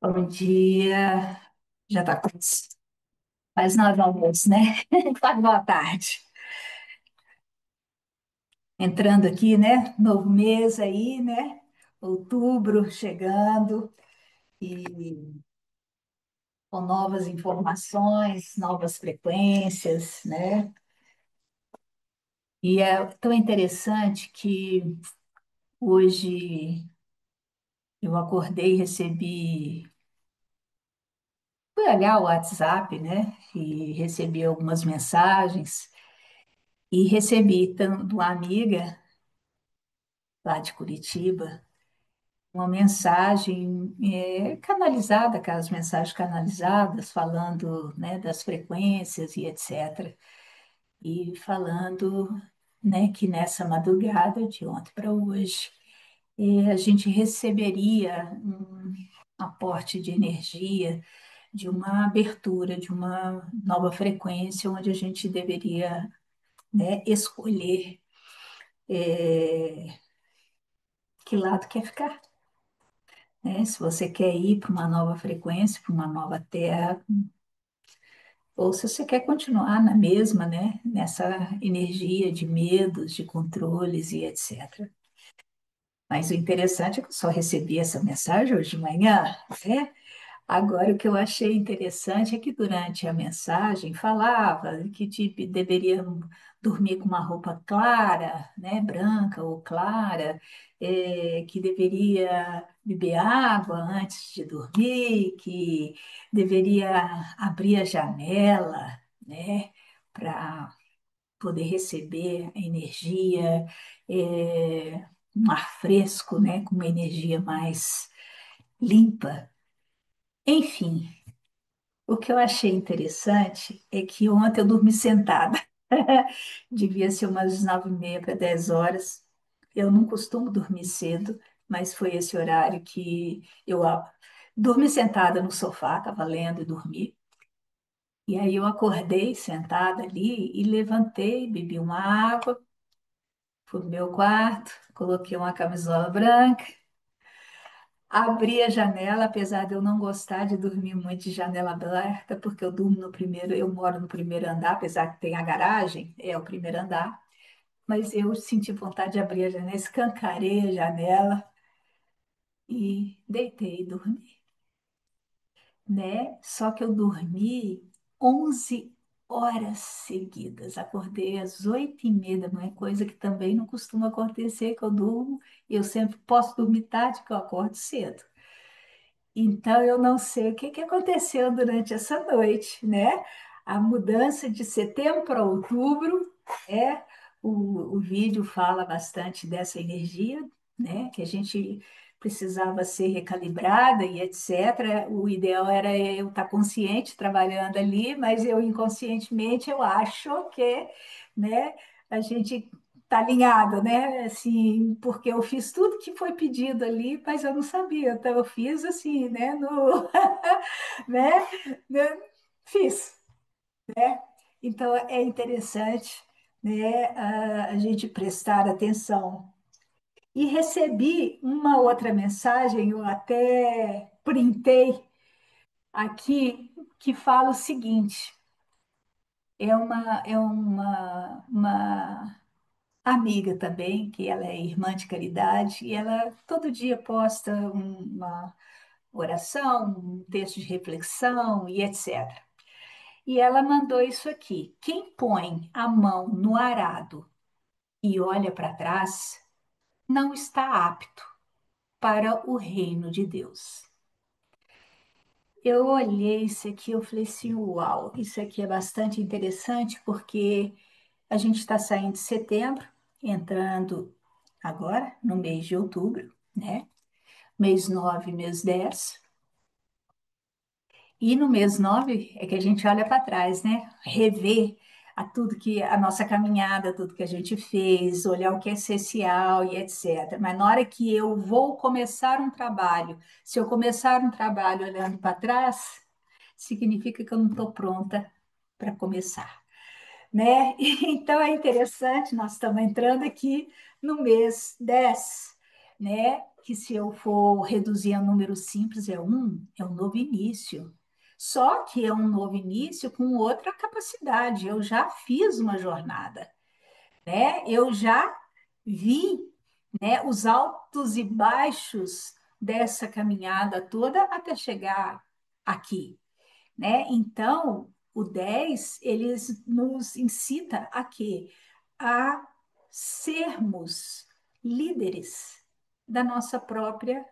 Bom dia. Já está quase na hora do almoço, né? Quase boa tarde. Entrando aqui, né? Novo mês aí, né? Outubro chegando e com novas informações, novas frequências, né? E é tão interessante que hoje eu acordei e recebi, fui olhar o WhatsApp, né? E recebi algumas mensagens e recebi de uma amiga lá de Curitiba, uma mensagem canalizada, aquelas mensagens canalizadas, falando, né, das frequências e etc. E falando, né, que nessa madrugada, de ontem para hoje, a gente receberia um aporte de energia, de uma abertura, de uma nova frequência, onde a gente deveria, né, escolher que lado quer ficar, né? Se você quer ir para uma nova frequência, para uma nova terra, ou se você quer continuar na mesma, né? Nessa energia de medos, de controles e etc. Mas o interessante é que eu só recebi essa mensagem hoje de manhã, né? Agora, o que eu achei interessante é que durante a mensagem falava que tipo, deveriam dormir com uma roupa clara, né, branca ou clara, que deveria beber água antes de dormir, que deveria abrir a janela, né, para poder receber a energia, um ar fresco, né, com uma energia mais limpa. Enfim, o que eu achei interessante é que ontem eu dormi sentada. Devia ser umas 9h30 para 10 horas. Eu não costumo dormir cedo, mas foi esse horário que eu dormi sentada no sofá, estava lendo e dormi. E aí eu acordei sentada ali e levantei, bebi uma água, fui pro meu quarto, coloquei uma camisola branca. Abri a janela, apesar de eu não gostar de dormir muito de janela aberta, porque eu durmo no primeiro, eu moro no primeiro andar, apesar que tem a garagem, é o primeiro andar, mas eu senti vontade de abrir a janela, escancarei a janela e deitei e dormi, né? Só que eu dormi 11 horas seguidas, acordei às 8h30 da manhã, coisa que também não costuma acontecer, que eu durmo, e eu sempre posso dormir tarde, que eu acordo cedo. Então, eu não sei o que que aconteceu durante essa noite, né? A mudança de setembro para outubro, é, o vídeo fala bastante dessa energia, né? Que a gente precisava ser recalibrada e etc. O ideal era eu estar consciente trabalhando ali, mas eu inconscientemente eu acho que, né? A gente tá alinhado, né? Assim, porque eu fiz tudo que foi pedido ali, mas eu não sabia. Então eu fiz assim, né? No, né? né, Fiz, né? Então é interessante, né? A gente prestar atenção. E recebi uma outra mensagem, eu até printei aqui, que fala o seguinte: uma amiga também, que ela é irmã de caridade, e ela todo dia posta uma oração, um texto de reflexão e etc. E ela mandou isso aqui: quem põe a mão no arado e olha para trás, não está apto para o reino de Deus. Eu olhei isso aqui, eu falei assim, uau, isso aqui é bastante interessante porque a gente está saindo de setembro, entrando agora no mês de outubro, né? Mês 9, mês 10. E no mês 9 é que a gente olha para trás, né? Rever a tudo que a nossa caminhada, tudo que a gente fez, olhar o que é essencial e etc. Mas na hora que eu vou começar um trabalho, se eu começar um trabalho olhando para trás, significa que eu não estou pronta para começar, né? Então é interessante, nós estamos entrando aqui no mês 10. né? Que se eu for reduzir a número simples é um novo início. Só que é um novo início com outra capacidade. Eu já fiz uma jornada, né? Eu já vi, né, os altos e baixos dessa caminhada toda até chegar aqui, né? Então, o 10 eles nos incita a quê? A sermos líderes da nossa própria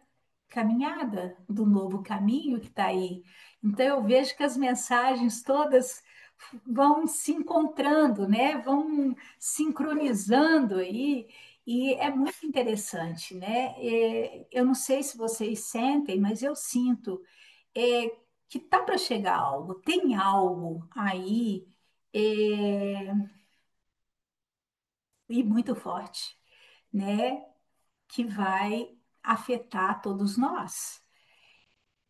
caminhada, do novo caminho que está aí. Então, eu vejo que as mensagens todas vão se encontrando, né? Vão sincronizando aí, e é muito interessante, né? Eu não sei se vocês sentem, mas eu sinto que tá para chegar algo, tem algo aí é, e muito forte, né? Que vai afetar todos nós.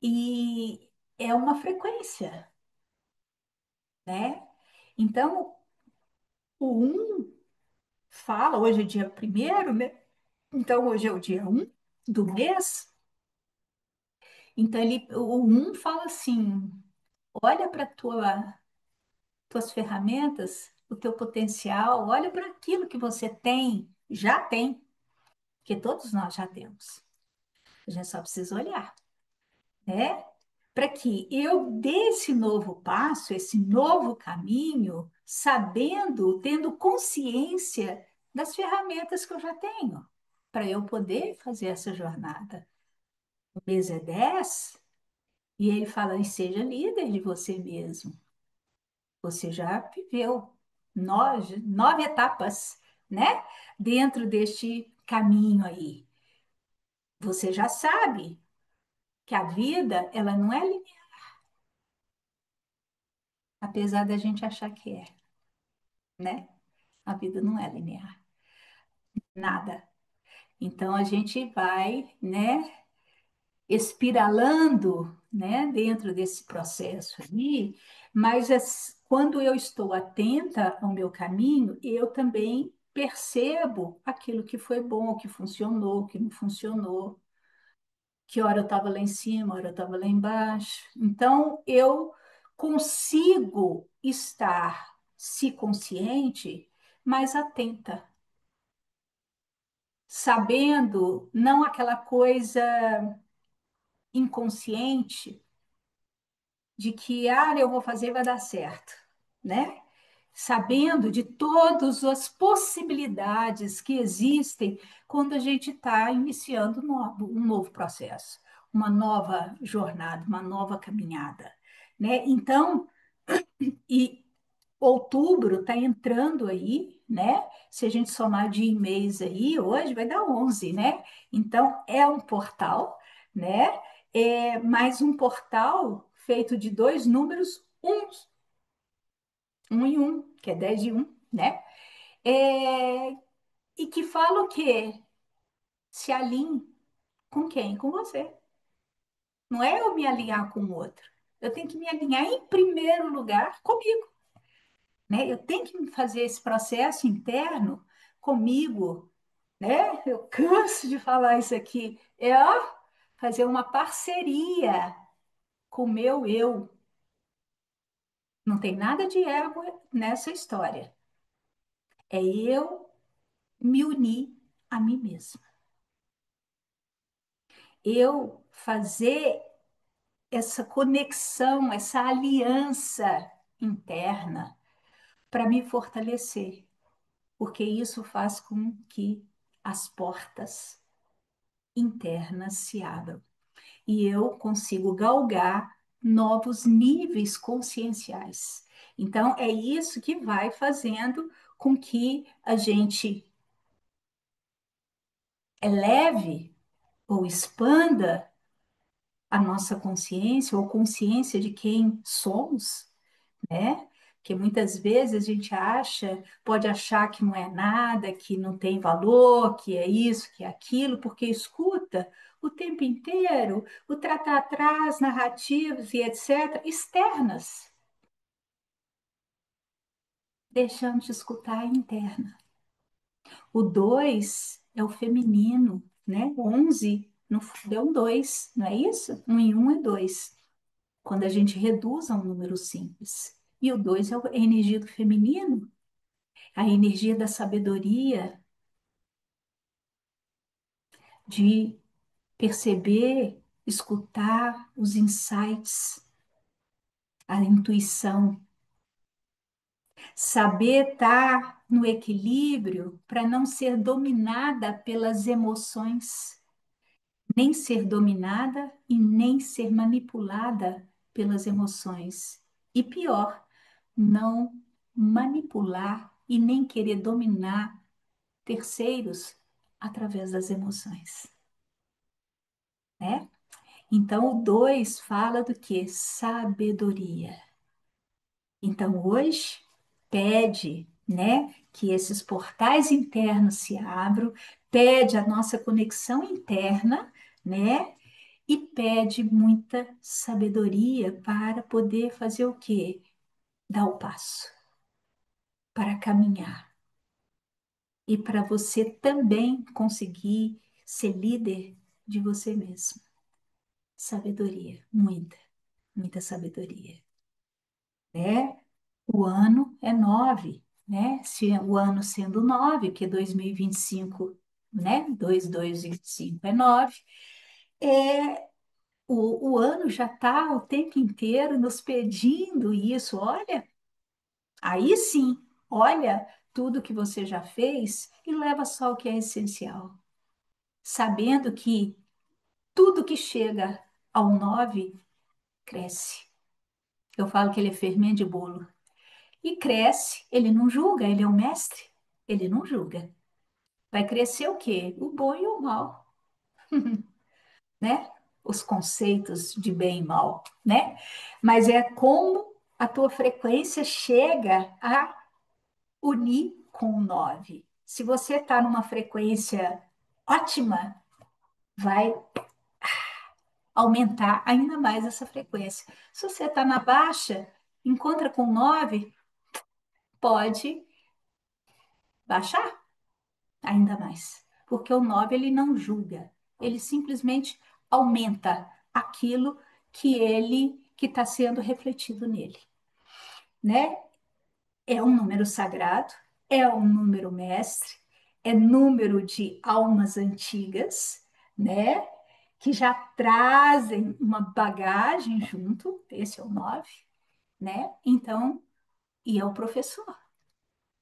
E é uma frequência, né? Então, o um fala, hoje é dia primeiro, né? Então, hoje é o dia um do mês. Então, o um fala assim: olha para tuas ferramentas, o teu potencial, olha para aquilo que você tem, já tem, que todos nós já temos. A gente só precisa olhar, né? Para que eu dê esse novo passo, esse novo caminho, sabendo, tendo consciência das ferramentas que eu já tenho, para eu poder fazer essa jornada. O mês é 10 e ele fala: e seja líder de você mesmo. Você já viveu nove etapas, né? Dentro deste caminho aí. Você já sabe que a vida, ela não é linear, apesar da gente achar que é, né? A vida não é linear, nada. Então a gente vai, né, espiralando, né, dentro desse processo aí, mas quando eu estou atenta ao meu caminho, eu também percebo aquilo que foi bom, o que funcionou, o que não funcionou, que hora eu estava lá em cima, hora eu estava lá embaixo. Então eu consigo estar, se consciente, mais atenta, sabendo não aquela coisa inconsciente de que, eu vou fazer e vai dar certo, né? Sabendo de todas as possibilidades que existem quando a gente está iniciando um novo processo, uma nova jornada, uma nova caminhada, né? Então, e outubro está entrando aí, né? Se a gente somar dia e mês aí, hoje vai dar 11, né? Então, é um portal, né? É mais um portal feito de dois números, um e um, que é 10 e um, né? É, e que fala o quê? Se alinhe com quem? Com você. Não é eu me alinhar com o outro. Eu tenho que me alinhar em primeiro lugar comigo, né? Eu tenho que fazer esse processo interno comigo, né? Eu canso de falar isso aqui. É ó, fazer uma parceria com o meu eu. Não tem nada de ego nessa história. É eu me unir a mim mesma. Eu fazer essa conexão, essa aliança interna para me fortalecer, porque isso faz com que as portas internas se abram e eu consigo galgar novos níveis conscienciais. Então, é isso que vai fazendo com que a gente eleve ou expanda a nossa consciência ou consciência de quem somos, né? Que muitas vezes a gente pode achar que não é nada, que não tem valor, que é isso, que é aquilo, porque escuta o tempo inteiro o tratar atrás, narrativas e etc., externas, deixando de escutar a interna. O dois é o feminino, né? 11 no, deu um 2, não é isso? Um e um é 2. Quando a gente reduz a um número simples. E o 2 é a energia do feminino, a energia da sabedoria, de perceber, escutar os insights, a intuição, saber estar no equilíbrio para não ser dominada pelas emoções, nem ser dominada e nem ser manipulada pelas emoções. E pior, não manipular e nem querer dominar terceiros através das emoções, né? Então, o 2 fala do que? Sabedoria. Então, hoje, pede, né, que esses portais internos se abram, pede a nossa conexão interna, né, e pede muita sabedoria para poder fazer o quê? Dar o passo, para caminhar. E para você também conseguir ser líder de você mesmo. Sabedoria, muita, muita sabedoria, né? O ano é 9, né? Se o ano sendo 9, que é 2025, né? 2225 é 9, é, o ano já está o tempo inteiro nos pedindo isso. Olha, aí sim, olha tudo que você já fez e leva só o que é essencial, sabendo que tudo que chega ao 9 cresce. Eu falo que ele é fermento de bolo. E cresce, ele não julga, ele é o mestre, ele não julga. Vai crescer o quê? O bom e o mal, né? Os conceitos de bem e mal, né? Mas é como a tua frequência chega a unir com o 9. Se você está numa frequência ótima, vai aumentar ainda mais essa frequência. Se você está na baixa, encontra com 9, pode baixar ainda mais. Porque o 9 ele não julga, ele simplesmente aumenta aquilo que está sendo refletido nele, né? É um número sagrado, é um número mestre, é número de almas antigas, né? Que já trazem uma bagagem junto, esse é o 9, né? Então, e é o professor.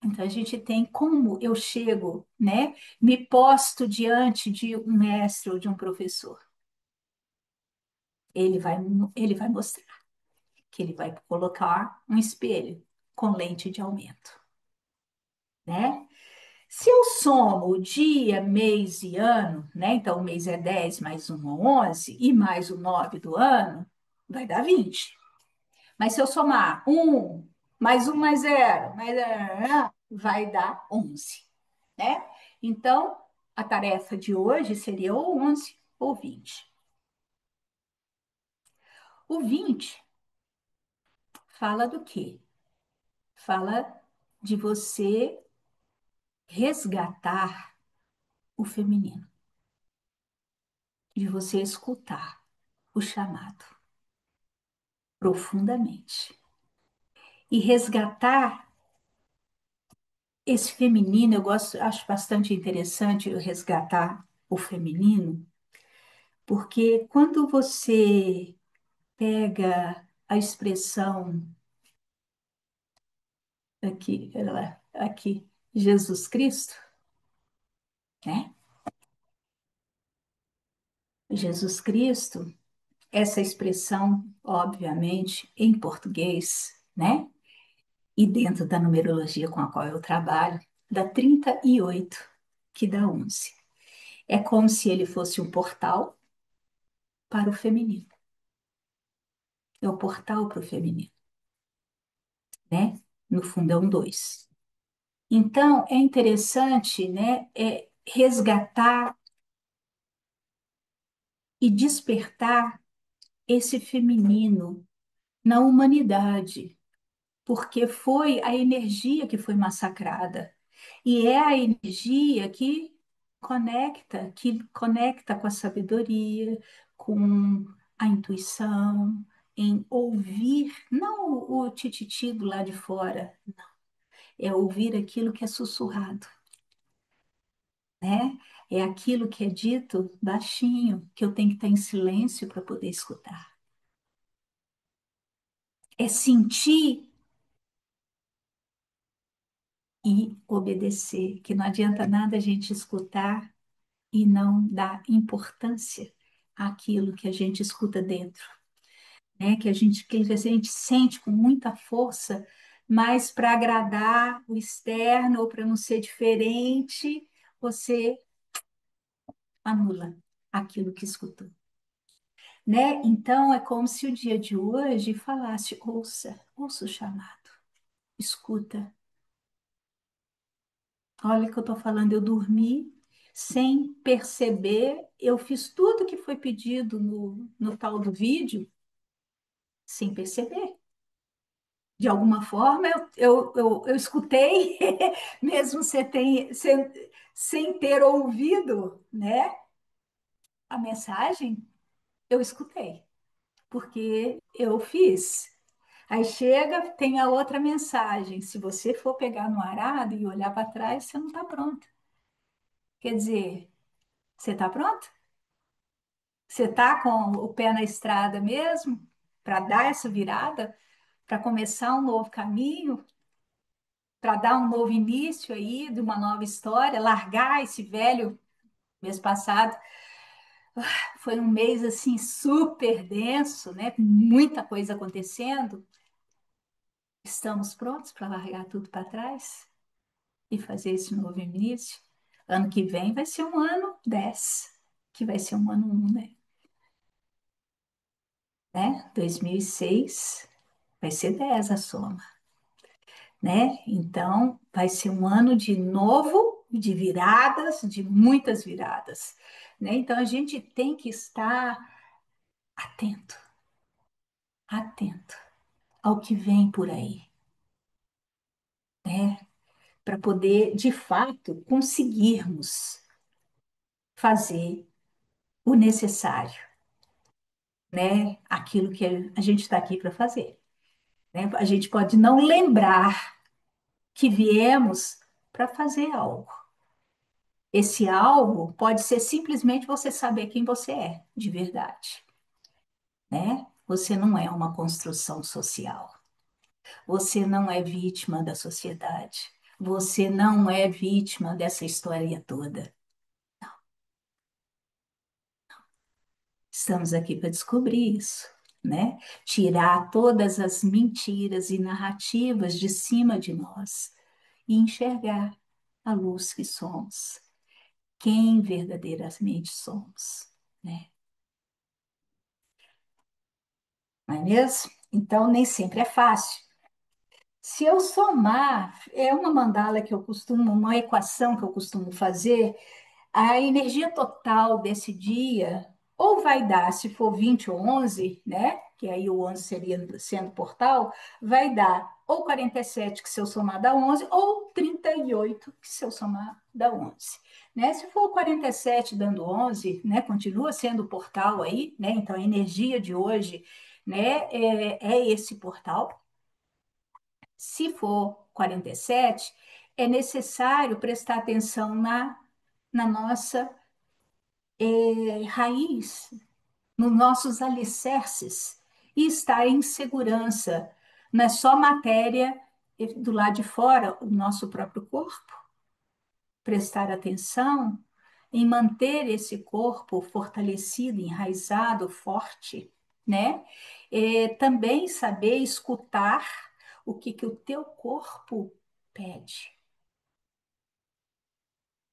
Então, a gente tem como eu chego, né? Me posto diante de um mestre ou de um professor. Ele vai, ele vai mostrar que ele vai colocar um espelho com lente de aumento, né? Se eu somo o dia, mês e ano, né? Então, o mês é 10 mais um é 11 e mais o 9 do ano, vai dar 20. Mas se eu somar um mais zero, vai dar 11, né? Então, a tarefa de hoje seria ou 11 ou 20. O 20 fala do quê? Fala de você resgatar o feminino, de você escutar o chamado profundamente e resgatar esse feminino. Eu gosto, acho bastante interessante eu resgatar o feminino, porque quando você pega a expressão aqui, aqui, Jesus Cristo, né? Jesus Cristo, essa expressão, obviamente, em português, né? E dentro da numerologia com a qual eu trabalho, dá 38, que dá 11. É como se ele fosse um portal para o feminino. É o portal para o feminino, né? No fundo é um 2. Então, é interessante, né? Resgatar e despertar esse feminino na humanidade, porque foi a energia que foi massacrada e é a energia que que conecta com a sabedoria, com a intuição, em ouvir, não o tititi do lado de fora, é ouvir aquilo que é sussurrado, né? É aquilo que é dito baixinho, que eu tenho que estar em silêncio para poder escutar. É sentir e obedecer, que não adianta nada a gente escutar e não dar importância àquilo que a gente escuta dentro, né? Que a gente sente com muita força, mas para agradar o externo ou para não ser diferente, você anula aquilo que escutou, né? Então é como se o dia de hoje falasse: ouça, ouça o chamado, escuta. Olha o que eu estou falando, eu dormi sem perceber, eu fiz tudo que foi pedido no tal do vídeo sem perceber. De alguma forma, eu escutei, mesmo sem ter ouvido, né, a mensagem, eu escutei, porque eu fiz. Aí chega, tem a outra mensagem. Se você for pegar no arado e olhar para trás, você não está pronta. Quer dizer, você está pronto? Você está com o pé na estrada mesmo para dar essa virada, para começar um novo caminho, para dar um novo início aí de uma nova história, largar esse velho. Mês passado foi um mês assim super denso, né? Muita coisa acontecendo. Estamos prontos para largar tudo para trás e fazer esse novo início? Ano que vem vai ser um ano 10, que vai ser um ano 1, né? 2006 vai ser 10 a soma, né? Então, vai ser um ano de novo, de viradas, de muitas viradas, né? Então, a gente tem que estar atento, atento ao que vem por aí, né? Para poder, de fato, conseguirmos fazer o necessário, né? Aquilo que a gente está aqui para fazer, né? A gente pode não lembrar que viemos para fazer algo. Esse algo pode ser simplesmente você saber quem você é, de verdade, né? Você não é uma construção social. Você não é vítima da sociedade. Você não é vítima dessa história toda. Estamos aqui para descobrir isso, né? Tirar todas as mentiras e narrativas de cima de nós e enxergar a luz que somos, quem verdadeiramente somos, né? Não é mesmo? Então, nem sempre é fácil. Se eu somar, é uma mandala que eu costumo, uma equação que eu costumo fazer, a energia total desse dia, ou vai dar, se for 20 ou 11, né? Que aí o 11 seria sendo portal, vai dar ou 47 que se eu somar dá 11, ou 38 que se eu somar dá 11. Né? Se for 47 dando 11, né? Continua sendo portal aí, né? Então a energia de hoje, né? É esse portal. Se for 47, é necessário prestar atenção na nossa raiz, nos nossos alicerces e estar em segurança. Não é só matéria do lado de fora, o nosso próprio corpo. Prestar atenção em manter esse corpo fortalecido, enraizado, forte, né? Também saber escutar o que o teu corpo pede,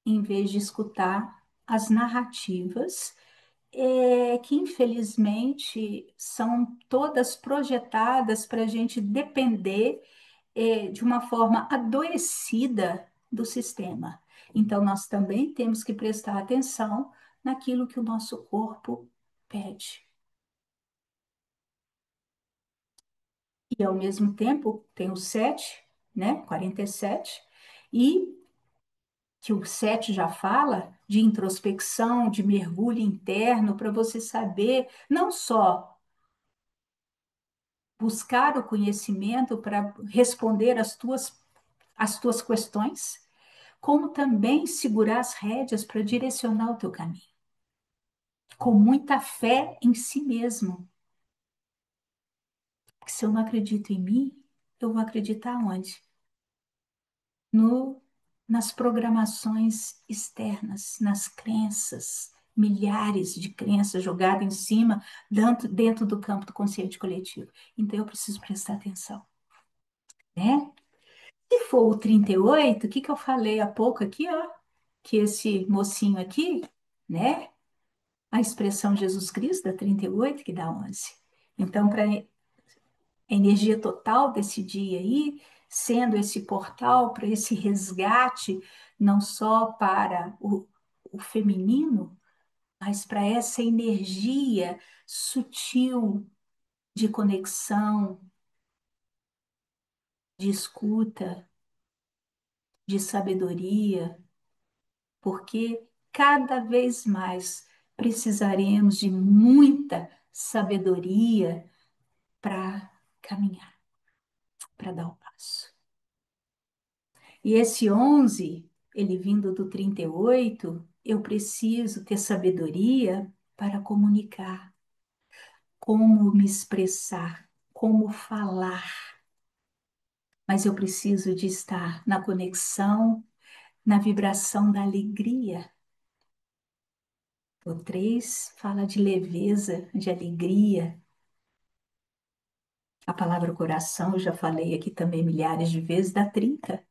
em vez de escutar as narrativas que infelizmente são todas projetadas para a gente depender de uma forma adoecida do sistema. Então, nós também temos que prestar atenção naquilo que o nosso corpo pede. E, ao mesmo tempo, tem o 7, né? 47, e que o 7 já fala, de introspecção, de mergulho interno, para você saber não só buscar o conhecimento para responder as tuas questões, como também segurar as rédeas para direcionar o teu caminho, com muita fé em si mesmo. Porque se eu não acredito em mim, eu vou acreditar onde? No, nas programações externas, nas crenças, milhares de crenças jogadas em cima, dentro do campo do consciente coletivo. Então eu preciso prestar atenção, né? Se for o 38, o que que eu falei há pouco aqui, ó? Que esse mocinho aqui, né? A expressão Jesus Cristo dá 38, que dá 11. Então, para a energia total desse dia aí, sendo esse portal para esse resgate, não só para o feminino, mas para essa energia sutil de conexão, de escuta, de sabedoria, porque cada vez mais precisaremos de muita sabedoria para caminhar, para dar o passo. E esse 11, ele vindo do 38, eu preciso ter sabedoria para comunicar, como me expressar, como falar. Mas eu preciso de estar na conexão, na vibração da alegria. O 3 fala de leveza, de alegria. A palavra coração, eu já falei aqui também milhares de vezes, dá 30.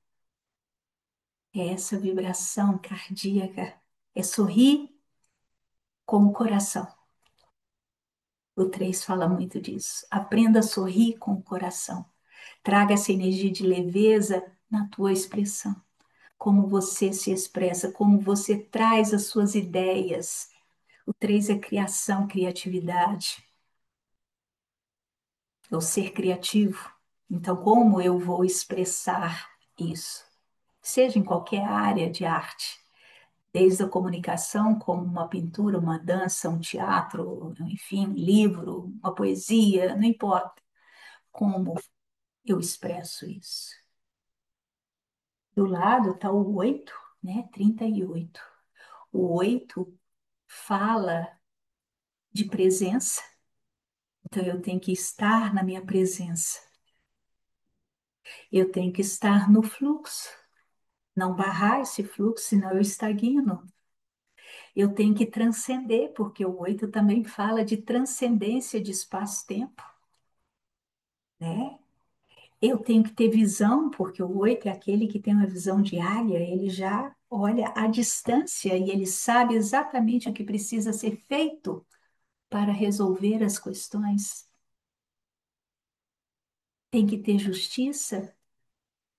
É essa vibração cardíaca. É sorrir com o coração. O 3 fala muito disso. Aprenda a sorrir com o coração. Traga essa energia de leveza na tua expressão. Como você se expressa, como você traz as suas ideias. O 3 é criação, criatividade. É o ser criativo. Então, como eu vou expressar isso? Seja em qualquer área de arte, desde a comunicação, como uma pintura, uma dança, um teatro, enfim, um livro, uma poesia, não importa como eu expresso isso. Do lado está o 8, né? 38. O 8 fala de presença, então eu tenho que estar na minha presença. Eu tenho que estar no fluxo, não barrar esse fluxo, senão eu estagno. Eu tenho que transcender, porque o 8 também fala de transcendência de espaço-tempo, né? Eu tenho que ter visão, porque o 8 é aquele que tem uma visão diária, ele já olha à distância e ele sabe exatamente o que precisa ser feito para resolver as questões. Tem que ter justiça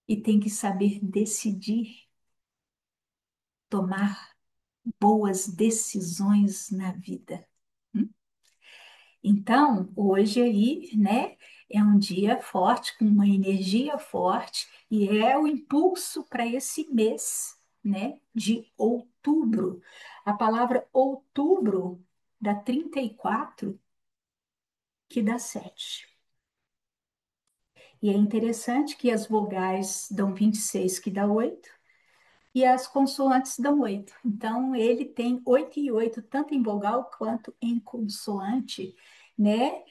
e tem que saber decidir, tomar boas decisões na vida. Então, hoje aí, né, é um dia forte, com uma energia forte, e é o impulso para esse mês, né, de outubro. A palavra outubro dá 34, que dá 7. E é interessante que as vogais dão 26, que dá 8, e as consoantes dão 8. Então, ele tem 8 e 8, tanto em vogal quanto em consoante, né?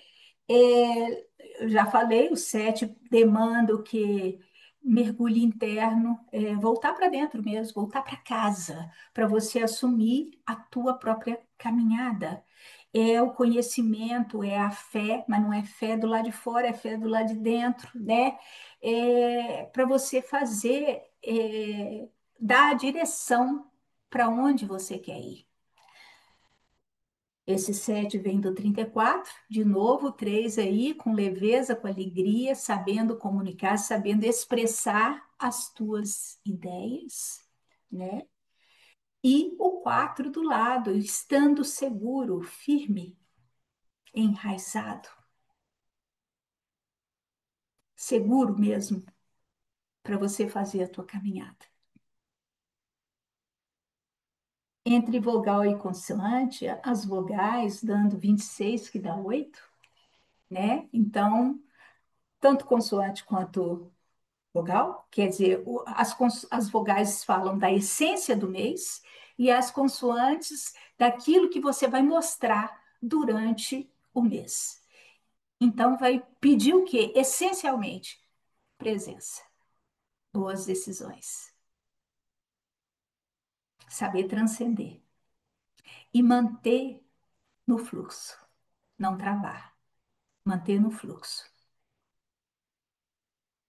É, eu já falei, o 7 demanda o que mergulho interno, voltar para dentro mesmo, voltar para casa, para você assumir a tua própria caminhada. É o conhecimento, é a fé, mas não é fé do lado de fora, é fé do lado de dentro, né? É, para você fazer, dar a direção para onde você quer ir. Esse 7 vem do 34, de novo, o 3 aí, com leveza, com alegria, sabendo comunicar, sabendo expressar as tuas ideias, né? E o 4 do lado, estando seguro, firme, enraizado, seguro mesmo, para você fazer a tua caminhada. Entre vogal e consoante, as vogais dando 26 que dá 8, né? Então, tanto consoante quanto vogal, quer dizer, as vogais falam da essência do mês e as consoantes daquilo que você vai mostrar durante o mês. Então, vai pedir o quê? Essencialmente, presença, boas decisões, saber transcender e manter no fluxo, não travar, manter no fluxo,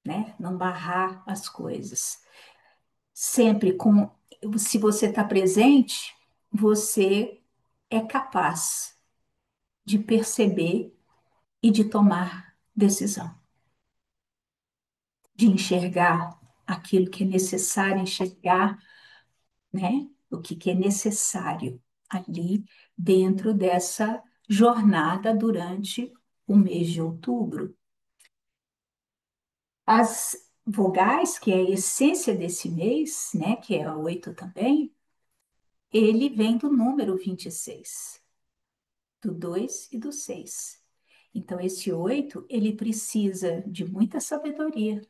né? Não barrar as coisas. Sempre com, se você está presente, você é capaz de perceber e de tomar decisão, de enxergar aquilo que é necessário enxergar, né? O que é necessário ali dentro dessa jornada durante o mês de outubro. As vogais, que é a essência desse mês, né, que é a 8 também, ele vem do número 26, do 2 e do 6. Então, esse 8 ele precisa de muita sabedoria,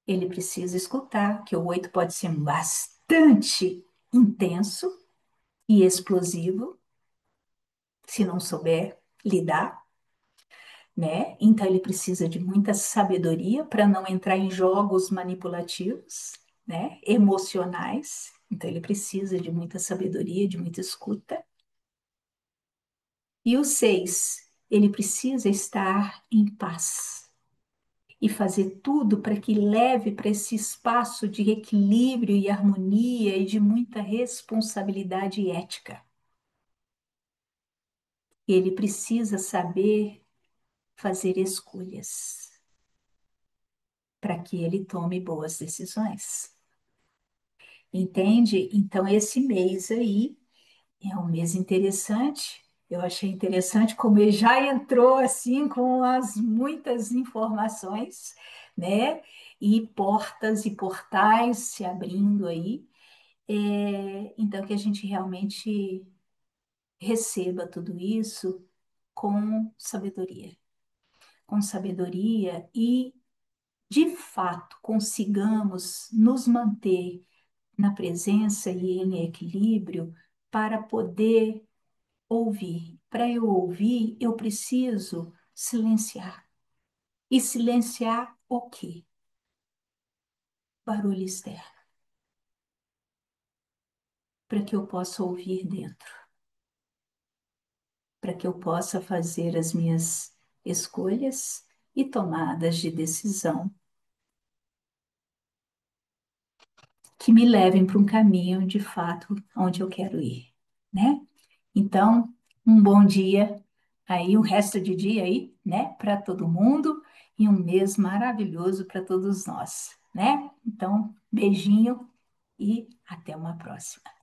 ele precisa escutar, que o 8 pode ser bastante intenso e explosivo, se não souber lidar, né? Então ele precisa de muita sabedoria para não entrar em jogos manipulativos, né? Emocionais. Então ele precisa de muita sabedoria, de muita escuta. E o 6, ele precisa estar em paz e fazer tudo para que leve para esse espaço de equilíbrio e harmonia e de muita responsabilidade ética. Ele precisa saber fazer escolhas para que ele tome boas decisões. Entende? Então, esse mês aí é um mês interessante. Eu achei interessante como ele já entrou assim com as muitas informações, né? E portas e portais se abrindo aí. Então, que a gente realmente receba tudo isso com sabedoria e, de fato, consigamos nos manter na presença e em equilíbrio para poder ouvir. Para eu ouvir, eu preciso silenciar. E silenciar o quê? Barulho externo, para que eu possa ouvir dentro, para que eu possa fazer as minhas escolhas e tomadas de decisão que me levem para um caminho de fato onde eu quero ir, né? Então, um bom dia aí, um resto de dia aí, né, para todo mundo e um mês maravilhoso para todos nós, né? Então, beijinho e até uma próxima.